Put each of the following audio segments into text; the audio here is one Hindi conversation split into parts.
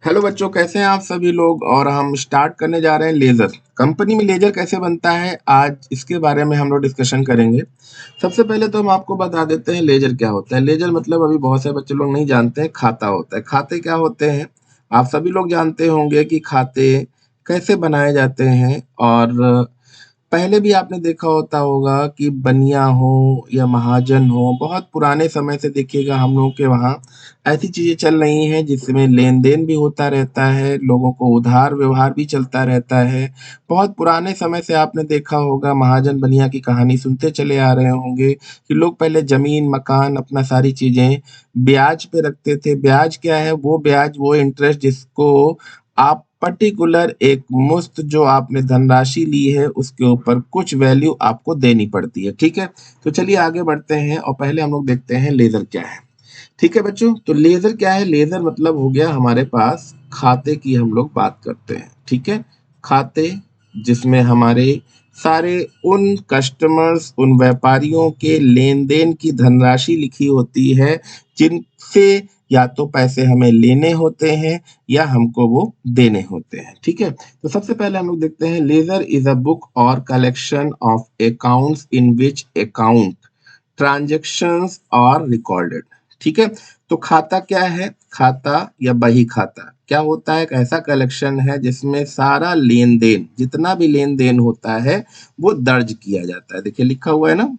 हेलो बच्चों, कैसे हैं आप सभी लोग। और हम स्टार्ट करने जा रहे हैं लेजर। कंपनी में लेजर कैसे बनता है, आज इसके बारे में हम लोग डिस्कशन करेंगे। सबसे पहले तो हम आपको बता देते हैं लेजर क्या होता है। लेजर मतलब अभी बहुत सारे बच्चे लोग नहीं जानते हैं, खाता होता है। खाते क्या होते हैं, आप सभी लोग जानते होंगे कि खाते कैसे बनाए जाते हैं। और पहले भी आपने देखा होगा कि बनिया हो या महाजन हो, बहुत पुराने समय से देखिएगा हम लोगों के वहाँ ऐसी चीजें चल रही हैं जिसमें लेन देन भी होता रहता है, लोगों को उधार व्यवहार भी चलता रहता है। बहुत पुराने समय से आपने देखा होगा, महाजन बनिया की कहानी सुनते चले आ रहे होंगे कि लोग पहले जमीन मकान अपना सारी चीजें ब्याज पे रखते थे। ब्याज क्या है, वो ब्याज वो इंटरेस्ट जिसको आप पर्टिकुलर एक मुश्त जो आपने धनराशि ली है उसके ऊपर कुछ वैल्यू आपको देनी पड़ती है। ठीक है, तो चलिए आगे बढ़ते हैं और पहले हम लोग देखते हैं लेजर क्या है। ठीक है बच्चों, तो लेजर क्या है। लेजर मतलब हो गया हमारे पास खाते की हम लोग बात करते हैं। ठीक है, खाते जिसमें हमारे सारे उन कस्टमर्स उन व्यापारियों के लेन देन की धनराशि लिखी होती है जिनसे या तो पैसे हमें लेने होते हैं या हमको वो देने होते हैं। ठीक है, तो सबसे पहले हम लोग देखते हैं ledger is a book or collection of accounts in which account transactions are recorded. ठीक है, तो खाता क्या है, खाता या बही खाता क्या होता है, एक ऐसा कलेक्शन है जिसमें सारा लेन देन जितना भी लेन देन होता है वो दर्ज किया जाता है। देखिए लिखा हुआ है ना।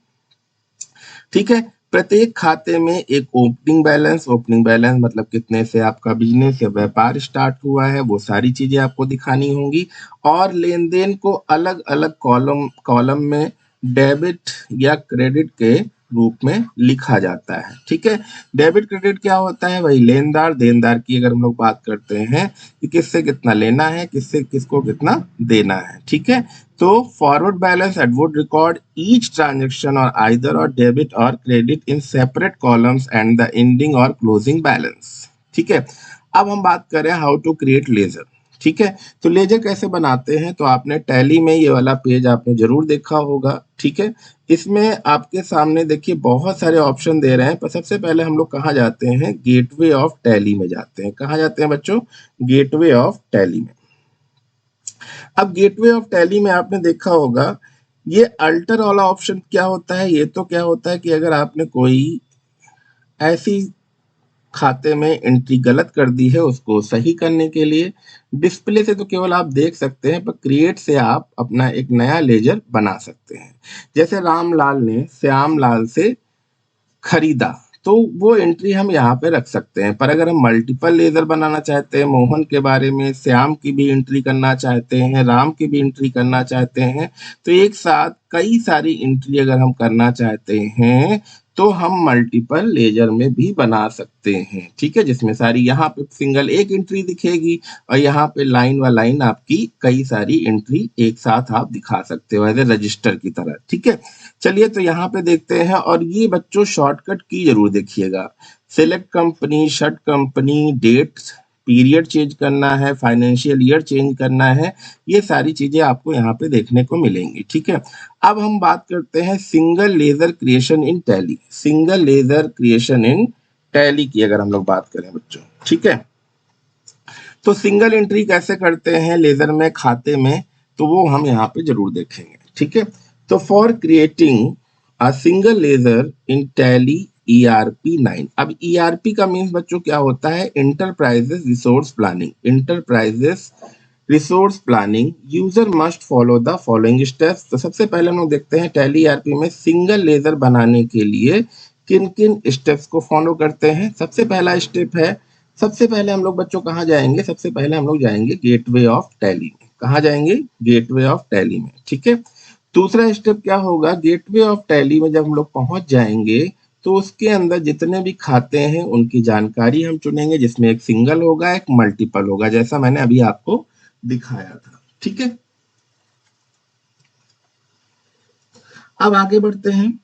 ठीक है, प्रत्येक खाते में एक ओपनिंग बैलेंस मतलब कितने से आपका बिजनेस या व्यापार स्टार्ट हुआ है, वो सारी चीजें आपको दिखानी होंगी। और लेन देन को अलग अलग कॉलम कॉलम में डेबिट या क्रेडिट के रूप में लिखा जाता है। ठीक है, डेबिट क्रेडिट क्या होता है, वही लेनदार देनदार की अगर हम लोग बात करते हैं कि किससे कितना लेना है, किससे किसको कितना देना है। ठीक है, तो forward balance at would record each transaction or either or debit or credit in separate columns and the ending or closing balance. ठीक है, अब हम बात करें हाउ टू क्रिएट लेजर। ठीक है, तो लेजर कैसे बनाते हैं, तो आपने टैली में ये वाला पेज आपने जरूर देखा होगा। ठीक है, इसमें आपके सामने देखिए बहुत सारे ऑप्शन दे रहे हैं, पर सबसे पहले हम लोग कहाँ जाते हैं, गेटवे ऑफ टैली में जाते हैं। कहाँ जाते हैं बच्चों, गेटवे ऑफ टैली में। अब गेटवे ऑफ टैली में आपने देखा होगा ये अल्टर वाला ऑप्शन क्या होता है। ये तो क्या होता है कि अगर आपने कोई ऐसी खाते में एंट्री गलत कर दी है उसको सही करने के लिए, डिस्प्ले से तो केवल आप देख सकते हैं, पर क्रिएट से आप अपना एक नया लेजर बना सकते हैं। जैसे रामलाल ने श्यामलाल से खरीदा, तो वो एंट्री हम यहाँ पे रख सकते हैं। पर अगर हम मल्टीपल लेजर बनाना चाहते हैं, मोहन के बारे में श्याम की भी एंट्री करना चाहते हैं, राम की भी एंट्री करना चाहते हैं, तो एक साथ कई सारी एंट्री अगर हम करना चाहते हैं तो हम मल्टीपल लेजर में भी बना सकते हैं। ठीक है, जिसमें सारी यहाँ पे सिंगल एक एंट्री दिखेगी और यहाँ पे लाइन बाय लाइन आपकी कई सारी एंट्री एक साथ आप दिखा सकते हो एज ए रजिस्टर की तरह। ठीक है, चलिए तो यहाँ पे देखते हैं। और ये बच्चों शॉर्टकट की जरूर देखिएगा, select company, shut company, date period change करना है, फाइनेंशियल ईयर चेंज करना है, ये सारी चीजें आपको यहाँ पे देखने को मिलेंगी। ठीक है, अब हम बात करते हैं single laser creation in tally. Single laser creation in tally की अगर हम लोग बात करें बच्चों, ठीक है, तो सिंगल एंट्री कैसे करते हैं लेजर में खाते में, तो वो हम यहाँ पे जरूर देखेंगे। ठीक है, तो for creating a single ledger in Tally ERP 9। अब ERP का मीन्स बच्चों क्या होता है, enterprises resource planning. Enterprises resource planning user must follow the following steps. तो सबसे पहले हम लोग देखते हैं टैली ERP में सिंगल लेजर बनाने के लिए किन किन स्टेप्स को फॉलो करते हैं। सबसे पहला स्टेप है, सबसे पहले हम लोग बच्चों कहाँ जाएंगे, सबसे पहले हम लोग जाएंगे गेटवे ऑफ टैली में। कहाँ जाएंगे, गेटवे ऑफ टैली में। ठीक है, दूसरा स्टेप क्या होगा, गेटवे ऑफ टैली में जब हम लोग पहुंच जाएंगे तो उसके अंदर जितने भी खाते हैं उनकी जानकारी हम चुनेंगे, जिसमें एक सिंगल होगा एक मल्टीपल होगा, जैसा मैंने अभी आपको दिखाया था। ठीक है, अब आगे बढ़ते हैं।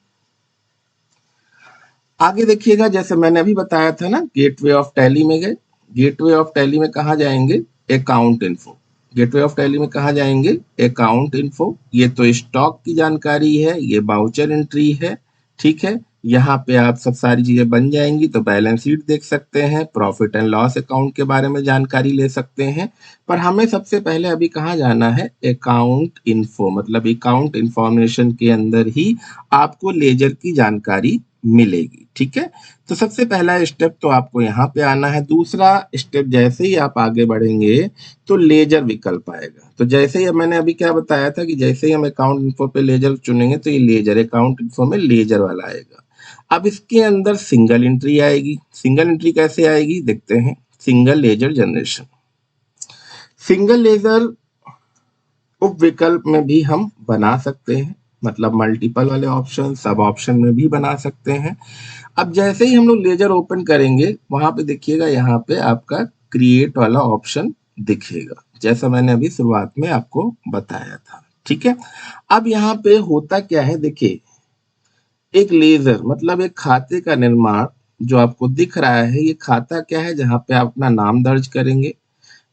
आगे देखिएगा, जैसे मैंने अभी बताया था ना, गेटवे ऑफ टैली में गए, गेटवे ऑफ टैली में कहा जाएंगे, account info. Gateway of tally में कहा जाएंगे, अकाउंट इन्फो। ये तो स्टॉक की जानकारी है, ये बाउचर एंट्री है। ठीक है, यहाँ पे आप सब सारी चीजें बन जाएंगी तो बैलेंस शीट देख सकते हैं, प्रॉफिट एंड लॉस अकाउंट के बारे में जानकारी ले सकते हैं। पर हमें सबसे पहले अभी कहाँ जाना है, अकाउंट इन्फो, मतलब अकाउंट इंफॉर्मेशन के अंदर ही आपको लेजर की जानकारी मिलेगी। ठीक है, तो सबसे पहला स्टेप तो आपको यहाँ पे आना है। दूसरा स्टेप, जैसे ही आप आगे बढ़ेंगे तो लेजर विकल्प आएगा। तो जैसे ही मैंने अभी क्या बताया था कि जैसे ही हम अकाउंट इन्फो पे लेजर चुनेंगे तो ये लेजर, अकाउंट इन्फो में लेजर वाला आएगा। अब इसके अंदर सिंगल एंट्री आएगी। सिंगल एंट्री कैसे आएगी देखते हैं। Single ledger generation, single ledger उप विकल्प में भी हम बना सकते हैं, मतलब मल्टीपल वाले ऑप्शन, सब ऑप्शन में भी बना सकते हैं। अब जैसे ही हम लोग लेजर ओपन करेंगे वहां पे देखिएगा, यहाँ पे आपका क्रिएट वाला ऑप्शन दिखेगा, जैसा मैंने अभी शुरुआत में आपको बताया था। ठीक है, अब यहाँ पे होता क्या है, देखिए एक लेजर मतलब एक खाते का निर्माण जो आपको दिख रहा है, ये खाता क्या है, जहाँ पे आप अपना नाम दर्ज करेंगे।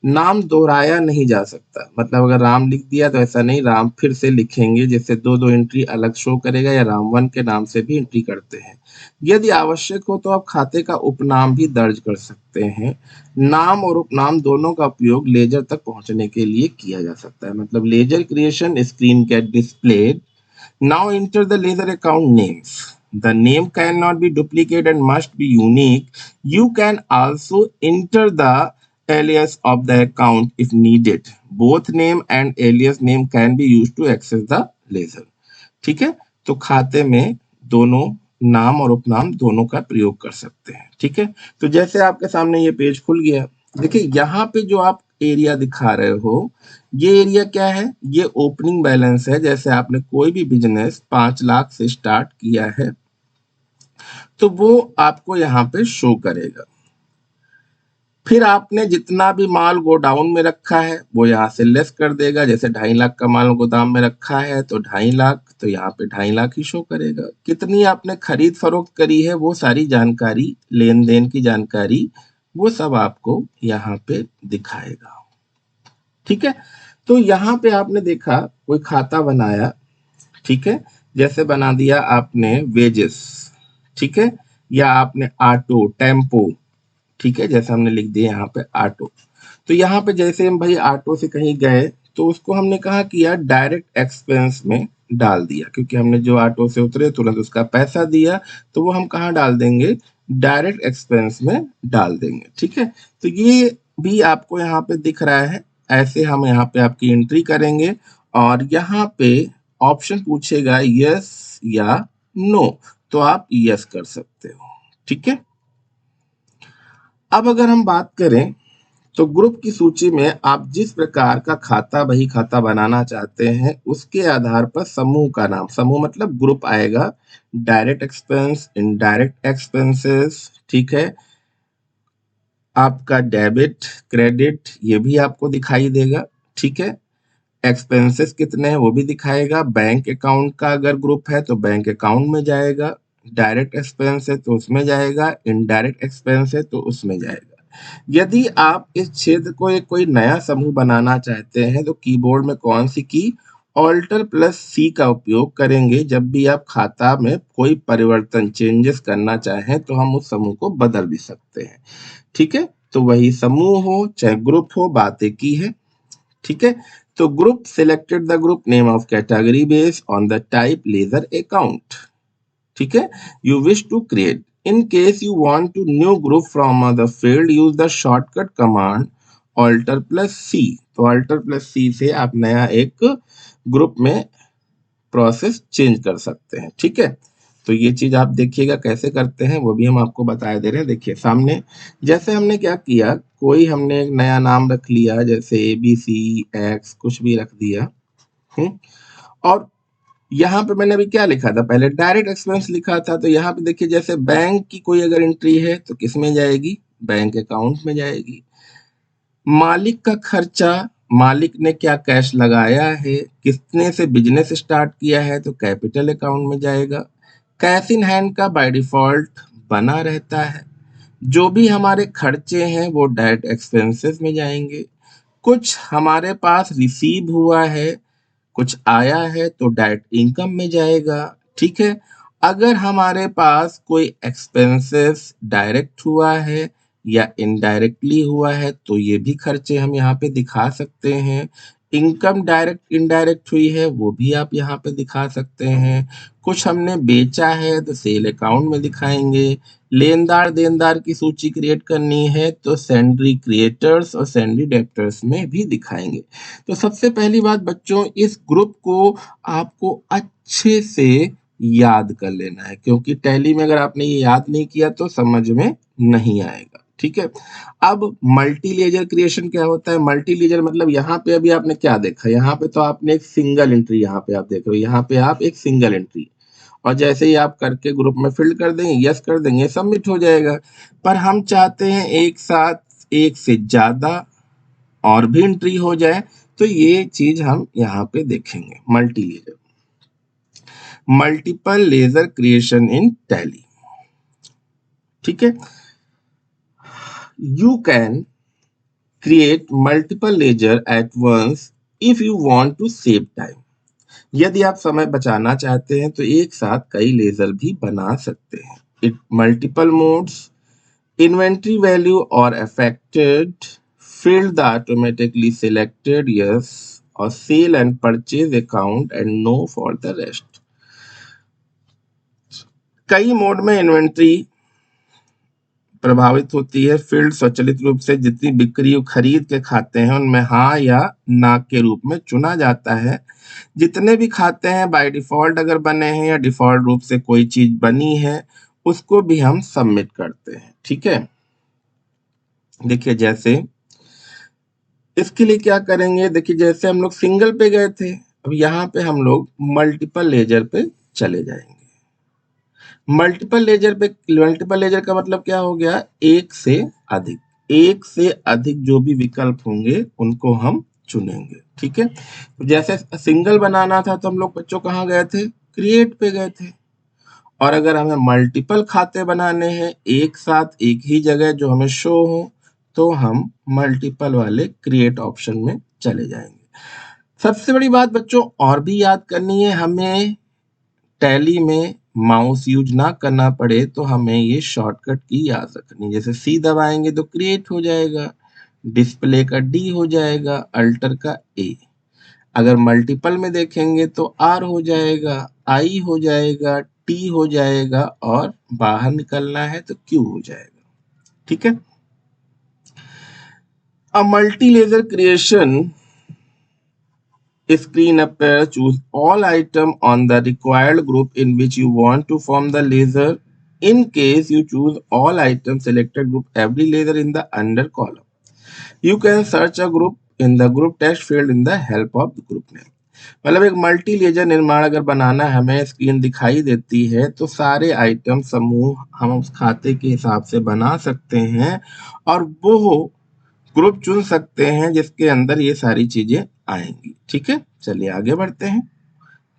नाम दोहराया नहीं जा सकता, मतलब अगर राम लिख दिया तो ऐसा नहीं, राम फिर से लिखेंगे, जैसे दो दो एंट्री अलग शो करेगा, या रामवन के नाम से भी एंट्री करते हैं। यदि आवश्यक हो तो आप खाते का उपनाम भी दर्ज कर सकते हैं। नाम और उपनाम दोनों का उपयोग लेजर तक पहुंचने के लिए किया जा सकता है। मतलब ledger creation screen get displayed. Now enter the laser account names. The name cannot be duplicated and must be unique. You can also enter the alias of the account if needed. Both name and alias name can be used to access the laser. ठीक है, तो खाते में दोनों नाम और उपनाम दोनों का प्रयोग कर सकते हैं। ठीक है, तो जैसे आपके सामने ये पेज खुल गया, देखिए यहाँ पे जो आप एरिया दिखा रहे हो, ये एरिया क्या है, ये ओपनिंग बैलेंस है। जैसे आपने कोई भी बिजनेस 5 लाख से स्टार्ट किया है तो वो आपको यहाँ पे शो करेगा। फिर आपने जितना भी माल गोडाउन में रखा है वो यहाँ से लेस कर देगा। जैसे 2.5 लाख का माल गोदाम में रखा है तो 2.5 लाख, तो यहाँ पे 2.5 लाख ही शो करेगा। कितनी आपने खरीद फरोख्त करी है वो सारी जानकारी, लेन देन की जानकारी, वो सब आपको यहाँ पे दिखाएगा। ठीक है, तो यहाँ पे आपने देखा कोई खाता बनाया, ठीक है, जैसे बना दिया आपने वेजेस, ठीक है, या आपने ऑटो टेम्पो, ठीक है, जैसे हमने लिख दिया यहाँ पे ऑटो। तो यहाँ पे जैसे हम भाई ऑटो से कहीं गए तो उसको हमने कहा किया डायरेक्ट एक्सपेंस में डाल दिया, क्योंकि हमने जो ऑटो से उतरे तुरंत उसका पैसा दिया, तो वो हम कहाँ डाल देंगे, डायरेक्ट एक्सपेंस में डाल देंगे। ठीक है, तो ये भी आपको यहाँ पे दिख रहा है। ऐसे हम यहाँ पे आपकी एंट्री करेंगे और यहाँ पे ऑप्शन पूछेगा यस या नो, तो आप यस कर सकते हो। ठीक है, अब अगर हम बात करें तो ग्रुप की सूची में आप जिस प्रकार का खाता बही खाता बनाना चाहते हैं उसके आधार पर समूह का नाम, समूह मतलब ग्रुप आएगा। डायरेक्ट एक्सपेंस, इनडायरेक्ट एक्सपेंसेस, ठीक है, आपका डेबिट क्रेडिट ये भी आपको दिखाई देगा। ठीक है, एक्सपेंसेस कितने हैं वो भी दिखाएगा। बैंक अकाउंट का अगर ग्रुप है तो बैंक अकाउंट में जाएगा, डायरेक्ट एक्सपेंस है तो उसमें जाएगा, इनडायरेक्ट एक्सपेंस है तो उसमें जाएगा। यदि आप इस क्षेत्र को एक कोई नया समूह बनाना चाहते हैं तो कीबोर्ड में कौन सी की, ऑल्टर प्लस सी का उपयोग करेंगे। जब भी आप खाता में कोई परिवर्तन चेंजेस करना चाहें तो हम उस समूह को बदल भी सकते हैं। ठीक है, तो वही समूह हो चाहे ग्रुप हो, बात एक ही है। ठीक है, तो group selected the group name of category based on the type ledger account. ठीक है, you wish to create, in case you want to new group from the field use the shortcut command alter plus C. तो ऑल्टर प्लस सी से आप नया एक ग्रुप में प्रोसेस चेंज कर सकते हैं। ठीक है, तो ये चीज आप देखिएगा कैसे करते हैं वो भी हम आपको बता दे रहे हैं। देखिए सामने जैसे हमने क्या किया, कोई हमने एक नया नाम रख लिया, जैसे ABC X कुछ भी रख दिया। और यहाँ पे मैंने अभी क्या लिखा था, पहले डायरेक्ट एक्सपेंस लिखा था। तो यहाँ पे देखिए जैसे बैंक की कोई अगर एंट्री है तो किस में जाएगी, बैंक अकाउंट में जाएगी। मालिक का खर्चा, मालिक ने क्या कैश लगाया है, कितने से बिजनेस स्टार्ट किया है तो कैपिटल अकाउंट में जाएगा। कैश इन हैंड का बाय डिफॉल्ट बना रहता है। जो भी हमारे खर्चे हैं वो डायरेक्ट एक्सपेंसेस में जाएंगे। कुछ हमारे पास रिसीव हुआ है, कुछ आया है तो डायरेक्ट इनकम में जाएगा। ठीक है, अगर हमारे पास कोई एक्सपेंसेस डायरेक्ट हुआ है या इनडायरेक्टली हुआ है तो ये भी खर्चे हम यहाँ पे दिखा सकते हैं। इनकम डायरेक्ट इनडायरेक्ट हुई है वो भी आप यहाँ पे दिखा सकते हैं। कुछ हमने बेचा है तो सेल अकाउंट में दिखाएंगे। लेनदार देनदार की सूची क्रिएट करनी है तो सेंड्री क्रिएटर्स और सेंड्री डेप्टर्स में भी दिखाएंगे। तो सबसे पहली बात बच्चों, इस ग्रुप को आपको अच्छे से याद कर लेना है, क्योंकि टैली में अगर आपने ये याद नहीं किया तो समझ में नहीं आएगा। ठीक है। अब मल्टी लेजर क्रिएशन क्या होता है? मल्टी लेजर मतलब यहाँ पे अभी आपने क्या देखा, यहाँ पे तो आपने एक सिंगल एंट्री, यहाँ पे आप देख रहे हो, यहाँ पे आप एक सिंगल एंट्री, और जैसे ही आप करके ग्रुप में फिल कर देंगे, यस कर देंगे, सबमिट हो जाएगा। पर हम चाहते हैं एक साथ एक से ज्यादा और भी एंट्री हो जाए, तो ये चीज हम यहाँ पे देखेंगे। Multi ledger, multiple ledger creation in Tally. ठीक है। You can create multiple ledger at once if you want to save time. यदि आप समय बचाना चाहते हैं तो एक साथ कई लेजर भी बना सकते हैं। It multiple modes, inventory value और affected, fill the automatically selected yes or sale and purchase account and no for the rest। कई मोड में इन्वेंट्री प्रभावित होती है। फील्ड स्वचालित रूप से जितनी बिक्री खरीद के खाते हैं उनमें हाँ या ना के रूप में चुना जाता है। जितने भी खाते हैं बाय डिफॉल्ट अगर बने हैं या डिफॉल्ट रूप से कोई चीज बनी है उसको भी हम सबमिट करते हैं। ठीक है। देखिए जैसे इसके लिए क्या करेंगे, देखिए जैसे हम लोग सिंगल पे गए थे, अब यहाँ पे हम लोग मल्टीपल लेजर पे चले जाएंगे। मल्टीपल लेजर का मतलब क्या हो गया, एक से अधिक, एक से अधिक जो भी विकल्प होंगे उनको हम चुनेंगे। ठीक है। तो जैसे सिंगल बनाना था तो हम लोग बच्चों कहाँ गए थे, क्रिएट पे गए थे। और अगर हमें मल्टीपल खाते बनाने हैं एक साथ एक ही जगह जो हमें शो हो तो हम मल्टीपल वाले क्रिएट ऑप्शन में चले जाएंगे। सबसे बड़ी बात बच्चों और भी याद करनी है, हमें टैली में माउस यूज ना करना पड़े तो हमें ये शॉर्टकट की याद रखनी। जैसे सी दबाएंगे तो क्रिएट हो जाएगा, डिस्प्ले का डी हो जाएगा, अल्टर का ए। अगर मल्टीपल में देखेंगे तो आर हो जाएगा, आई हो जाएगा, टी हो जाएगा, और बाहर निकलना है तो क्यू हो जाएगा। ठीक है। A multi-laser creation screen appears. Choose all item on the required group in which you want to form the laser. In case you choose all items selected group every laser in the under column. You can search a group in the group text field in the help of the group name। मतलब एक मल्टी लेजर निर्माण अगर बनाना हमें स्क्रीन दिखाई देती है तो सारे आइटम समूह हम उस खाते के हिसाब से बना सकते हैं और वो ग्रुप चुन सकते हैं जिसके अंदर ये सारी चीजें आएंगी। ठीक है। चलिए आगे बढ़ते हैं।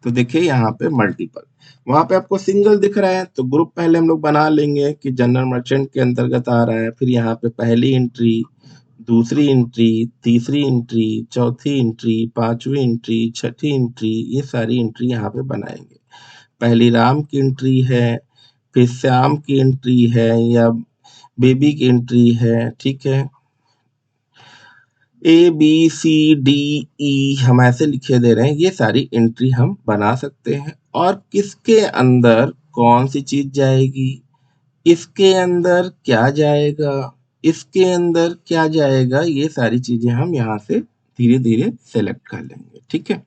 तो देखिए यहाँ पे मल्टीपल, वहां पे आपको सिंगल दिख रहा है तो ग्रुप पहले हम लोग बना लेंगे कि जनरल मर्चेंट के अंतर्गत आ रहा है। फिर यहाँ पे पहली एंट्री, दूसरी एंट्री, तीसरी एंट्री, चौथी एंट्री, पांचवी एंट्री, छठी एंट्री, ये सारी एंट्री यहाँ पे बनाएंगे। पहली राम की एंट्री है, फिर श्याम की एंट्री है या बेबी की एंट्री है। ठीक है। A B C D E हम ऐसे लिखे दे रहे हैं, ये सारी एंट्री हम बना सकते हैं। और किसके अंदर कौन सी चीज जाएगी, इसके अंदर क्या जाएगा, इसके अंदर क्या जाएगा, ये सारी चीजें हम यहाँ से धीरे धीरे सेलेक्ट कर लेंगे। ठीक है।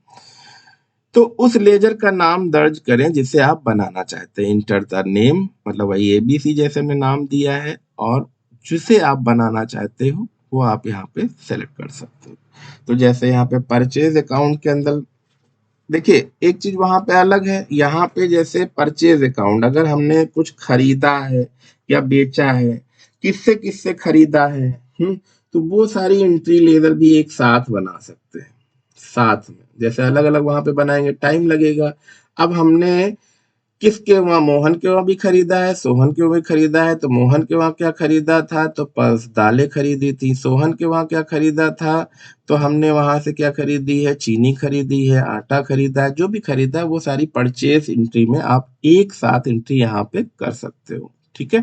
तो उस लेजर का नाम दर्ज करें जिसे आप बनाना चाहते हैं। इंटर द नेम, मतलब वही एबीसी जैसे हमने नाम दिया है, और जिसे आप बनाना चाहते हो वो आप यहाँ पे सेलेक्ट कर सकते हो। तो जैसे यहाँ पे परचेज अकाउंट के अंदर देखिए एक चीज वहां पे अलग है, यहाँ पे जैसे परचेज अकाउंट अगर हमने कुछ खरीदा है या बेचा है, किससे किससे खरीदा है, तो वो सारी एंट्री लेजर भी एक साथ बना सकते हैं साथ में। जैसे अलग अलग वहां पे बनाएंगे टाइम लगेगा। अब हमने किसके वहां, मोहन के वहां भी खरीदा है, सोहन के वहां भी खरीदा है। तो मोहन के वहां क्या खरीदा था, तो पल्स दालें खरीदी थी। सोहन के वहां क्या खरीदा था, तो हमने वहां से क्या खरीदी है, चीनी खरीदी है, आटा खरीदा है। जो भी खरीदा है वो सारी परचेज एंट्री में आप एक साथ एंट्री यहाँ पे कर सकते हो। ठीक है,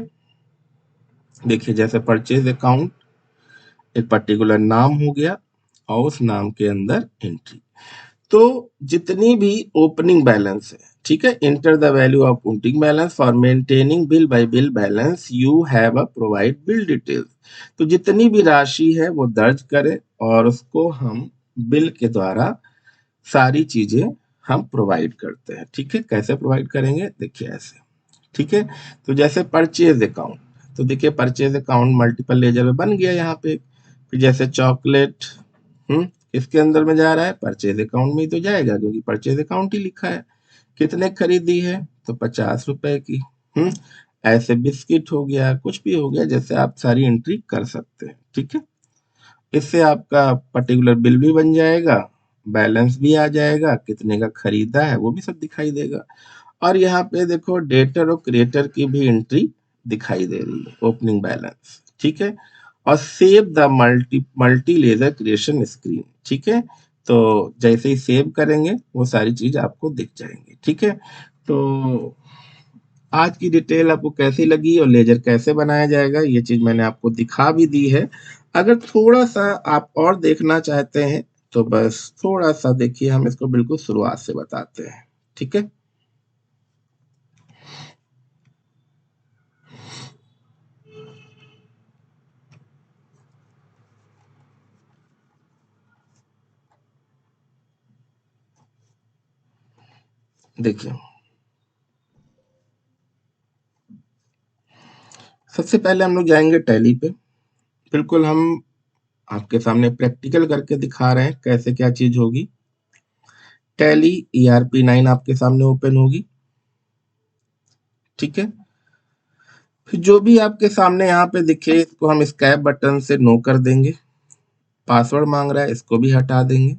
देखिए जैसे परचेज अकाउंट, एक पर्टिकुलर नाम हो गया और उस नाम के अंदर एंट्री। तो जितनी भी ओपनिंग बैलेंस है, ठीक है, enter the value of opening balance for maintaining bill bye bill balance you have a provide bill details. तो जितनी भी राशि है वो दर्ज करें और उसको हम बिल के द्वारा सारी चीजें हम प्रोवाइड करते हैं। ठीक है, कैसे प्रोवाइड करेंगे, देखिए ऐसे। ठीक है, तो जैसे परचेज अकाउंट, तो देखिए परचेज अकाउंट मल्टीपल लेजर में बन गया यहाँ पे। फिर जैसे चॉकलेट, इसके अंदर में जा रहा है, परचेज अकाउंट में ही तो जाएगा क्योंकि परचेज अकाउंट ही लिखा है। कितने खरीदी है, तो 50 रुपए की। ऐसे बिस्किट हो गया, कुछ भी हो गया, जैसे आप सारी एंट्री कर सकते हैं। ठीक है, इससे आपका पर्टिकुलर बिल भी बन जाएगा, बैलेंस भी आ जाएगा, कितने का खरीदा है वो भी सब दिखाई देगा। और यहाँ पे देखो डेटर और क्रिएटर की भी एंट्री दिखाई दे रही है, ओपनिंग बैलेंस। ठीक है, और save the multi laser creation screen. ठीक है, तो जैसे ही सेव करेंगे वो सारी चीज आपको दिख जाएंगी। ठीक है, तो आज की डिटेल आपको कैसी लगी और लेजर कैसे बनाया जाएगा ये चीज मैंने आपको दिखा भी दी है। अगर थोड़ा सा आप और देखना चाहते हैं तो बस थोड़ा सा देखिए, हम इसको बिल्कुल शुरुआत से बताते हैं। ठीक है, देखिए सबसे पहले हम लोग जाएंगे टैली पे। बिल्कुल हम आपके सामने प्रैक्टिकल करके दिखा रहे हैं कैसे क्या चीज होगी। टैली ERP9 आपके सामने ओपन होगी। ठीक है, फिर जो भी आपके सामने यहाँ पे दिखे इसको हम स्कैप बटन से नो कर देंगे। पासवर्ड मांग रहा है, इसको भी हटा देंगे।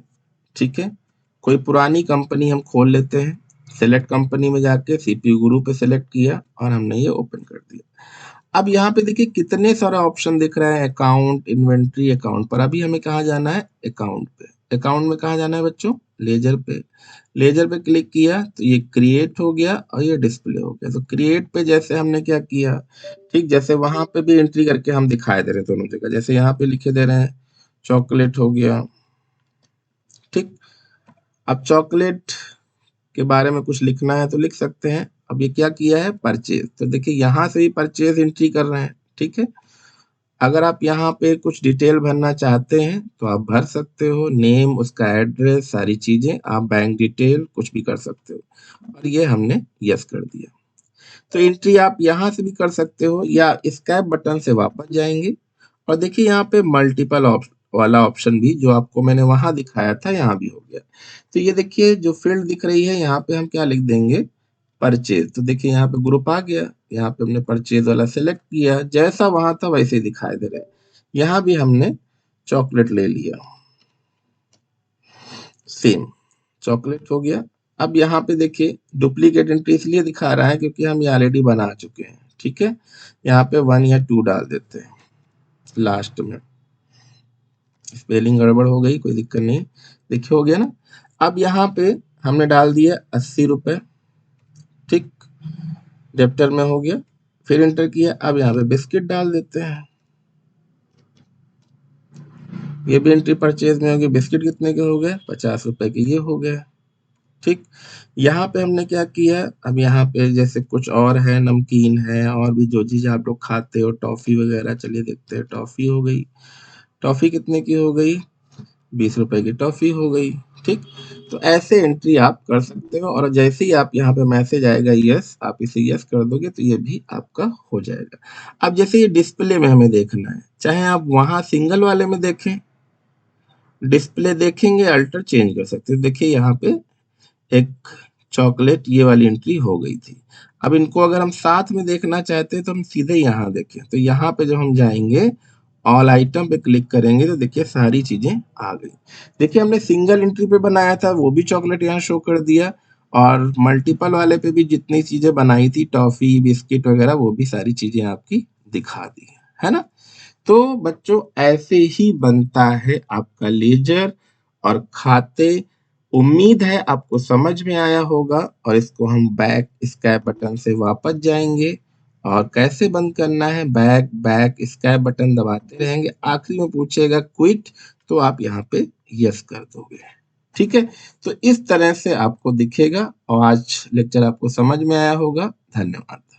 ठीक है, कोई पुरानी कंपनी हम खोल लेते हैं। सेलेक्ट कंपनी में जाके सीपीयू गुरु पे सेलेक्ट किया और हमने ये ओपन कर दिया। अब यहाँ पे देखिए कितने सारा ऑप्शन दिख रहा है, अकाउंट, इन्वेंट्री, अकाउंट पर। अभी हमें कहाँ जाना है, अकाउंट पे। अकाउंट में कहाँ जाना है बच्चों, लेजर पे। लेजर पे क्लिक किया तो ये क्रिएट हो गया और ये डिस्प्ले हो गया। तो क्रिएट पे जैसे हमने क्या किया, ठीक जैसे वहां पे भी एंट्री करके हम दिखाई दे रहे हैं दोनों जगह। जैसे यहाँ पे लिखे दे रहे हैं चॉकलेट हो गया। ठीक, अब चॉकलेट के बारे में कुछ लिखना है तो लिख सकते हैं। अब ये क्या किया है, परचेज। तो देखिए यहाँ से ही परचेज एंट्री कर रहे हैं। ठीक है, अगर आप यहाँ पे कुछ डिटेल भरना चाहते हैं तो आप भर सकते हो, नेम, उसका एड्रेस, सारी चीजें। आप बैंक डिटेल कुछ भी कर सकते हो और ये हमने यस कर दिया। तो एंट्री आप यहाँ से भी कर सकते हो या स्कैप बटन से वापस जाएंगे और देखिए यहाँ पे मल्टीपल वाला ऑप्शन भी जो आपको मैंने वहां दिखाया था यहाँ भी हो गया। तो ये देखिए जो फील्ड दिख रही है यहाँ पे हम क्या लिख देंगे, परचेज। तो देखिए यहाँ पे ग्रुप आ गया, यहाँ पे हमने परचेज वाला सेलेक्ट किया, जैसा वहां था वैसे ही दिखाई दे रहा है। यहाँ भी हमने चॉकलेट ले लिया, सेम चॉकलेट हो गया। अब यहाँ पे देखिए डुप्लीकेट एंट्री इसलिए दिखा रहा है क्योंकि हम ये ऑलरेडी बना चुके हैं। ठीक है, यहाँ पे 1 या 2 डाल देते हैं लास्ट में। स्पेलिंग गड़बड़ हो गई, कोई दिक्कत नहीं, देखिए हो गया ना। अब यहाँ पे हमने डाल दिया 80 रुपए। ठीक, डेप्टर में हो गया, फिर एंटर किया। अब यहाँ पे बिस्किट डाल देते हैं, ये भी एंट्री परचेज में होगी। बिस्किट कितने के हो गए, 50 रुपए के ये हो गए। ठीक, यहाँ पे हमने क्या किया, अब यहाँ पे जैसे कुछ और है, नमकीन है और भी जो चीज आप लोग खाते हो, टॉफी वगैरह, चलिए देखते हैं। टॉफी हो गई, टॉफी कितने की हो गई, 20 रुपए की टॉफी हो गई। ठीक, तो ऐसे एंट्री आप कर सकते हो और जैसे ही आप यहाँ पे मैसेज आएगा यस, आप इसे यस कर दोगे तो ये भी आपका हो जाएगा। अब जैसे ये डिस्प्ले में हमें देखना है, चाहे आप वहां सिंगल वाले में देखें, डिस्प्ले देखेंगे, अल्टर चेंज कर सकते हैं। देखिए यहाँ पे एक चॉकलेट ये वाली एंट्री हो गई थी। अब इनको अगर हम साथ में देखना चाहते हैं तो हम सीधे यहाँ देखें, तो यहाँ पे जब हम जाएंगे ऑल आइटम पे क्लिक करेंगे तो देखिए सारी चीजें आ गई। देखिए हमने सिंगल एंट्री पे बनाया था वो भी चॉकलेट यहाँ शो कर दिया और मल्टीपल वाले पे भी जितनी चीजें बनाई थी, टॉफी, बिस्किट वगैरह, वो भी सारी चीजें आपकी दिखा दी है ना। तो बच्चों ऐसे ही बनता है आपका लेजर और खाते। उम्मीद है आपको समझ में आया होगा, और इसको हम बैक स्कैप बटन से वापस जाएंगे और कैसे बंद करना है, बैक बैक स्कैप बटन दबाते रहेंगे, आखिरी में पूछेगा क्विट, तो आप यहाँ पे यस कर दोगे। ठीक है, तो इस तरह से आपको दिखेगा और आज लेक्चर आपको समझ में आया होगा। धन्यवाद।